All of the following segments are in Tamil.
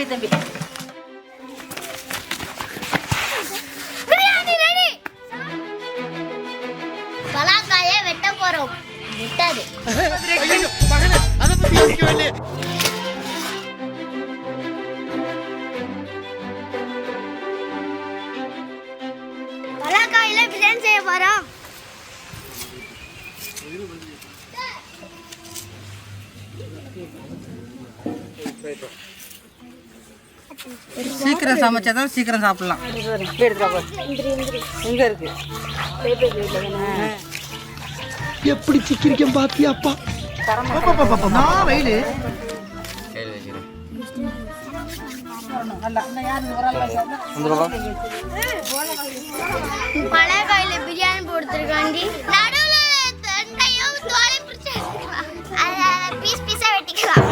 சரி தம்பி. பலாக்காயை வெட்ட போறோம். விட்டாது. பலாக்காயில பிரியாணி செய்ய போறோம். சீக்கிரம் சமைச்சாதான் சீக்கிரம் சாப்பிடலாம். எங்க இருக்கு எப்படி சிக்கிரிக்க பாத்தியாப்பா வெயிலு பலாக்காயில பிரியாணி போடுறதுக்காண்டி நடுவுல தண்டையும் தோலை பிடிச்சு பீஸ் பீஸா வெட்டிக்கலாம்.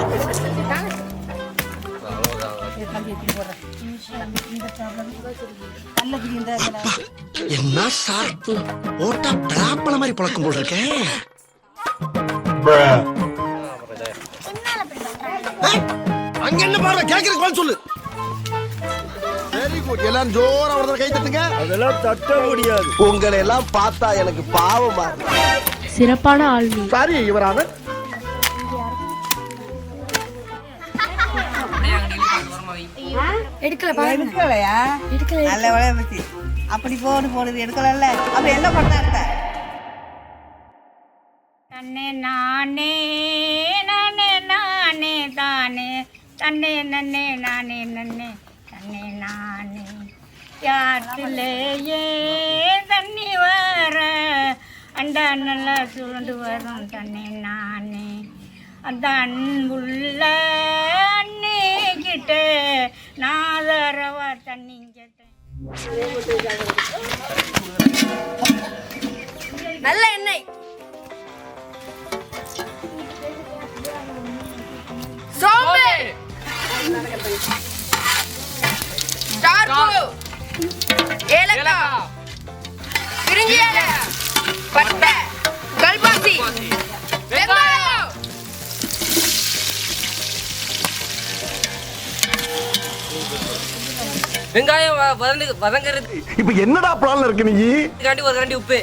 என்ன சாப்பிட்டு ஓட்டா பலாப்பழ மாதிரி பழக்கம் போல் இருக்கேன். அங்க என்ன பாருங்க கேக்குறதுக்கு சொல்லு. Very good. எல்லாரும் ஜோரா ஒரு கை தட்டுங்க. அதெல்லாம் தட்ட முடியாது. உங்களை எல்லாம் பார்த்தா எனக்கு பாவமா இருக்கு. சிறப்பான ஆள்வி. சாரி இவரான எடுக்கலையா? நல்ல வேலையை பத்தி அப்படி போடுது எடுக்கல. அப்ப என்ன பண்ண தன்னே நானே நானே நானே தானே தன்னே நன்னே நானே நன்னே தன்னே நானே யாற்றிலேயே தண்ணி வர அண்டா நல்லா சுருண்டு வரும் தன்னே நானே அந்த அன்புள்ள அண்ணே கிட்ட நாதரவா தண்ணி கேட்டேன். நல்ல எண்ணெய், சோம்பு, ஸ்டார்பு, ஏலக்காய், பிரிஞ்சி இலை, பட்டை, கல்பாசி, வெங்காயம். வெங்காயம் வதங்கிறது. இப்ப என்னடா பிளான்ல இருக்கு நீ? ஒரு கரண்டி உப்பு.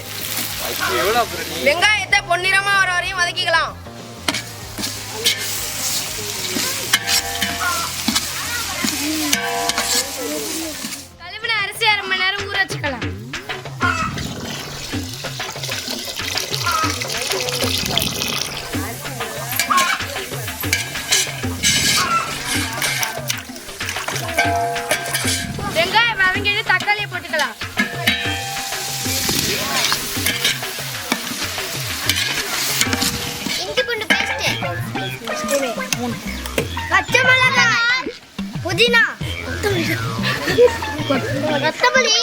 வெங்காயத்தை பொன்னிறமா வர வரையும் வதக்கிக்கலாம். கழுவின அரிசி 1/2 மணி நேரம் ஊற வச்சுக்கலாம். வெங்காயம் வதங்கிட்டு தக்காளியை போட்டுக்கலாம். இஞ்சி பூண்டு பேஸ்ட், பச்சை மிளகாய், புதினா, கொத்தமல்லி,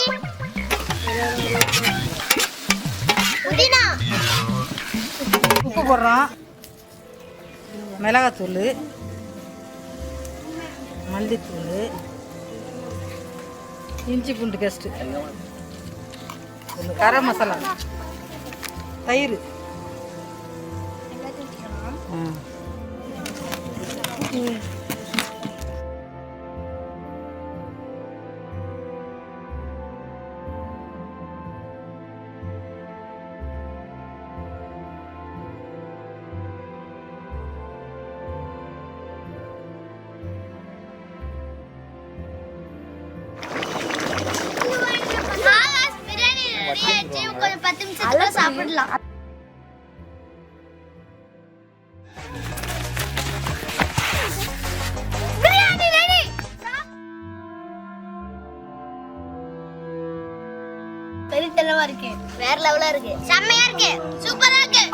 புதினா, உப்பு போடுறோம், மிளகாத்தூள், மல்லித்தூள், இஞ்சி பூண்டு பேஸ்ட்டு, கரம் மசாலா, தயிர், கொஞ்சம் 10 நிமிஷத்துல சாப்பிடலாம். பிரியாணி ரெடி. பெரிய தரமா இருக்கு, வேற லெவலா இருக்கு, செம்மையா இருக்கு, சூப்பரா இருக்கு.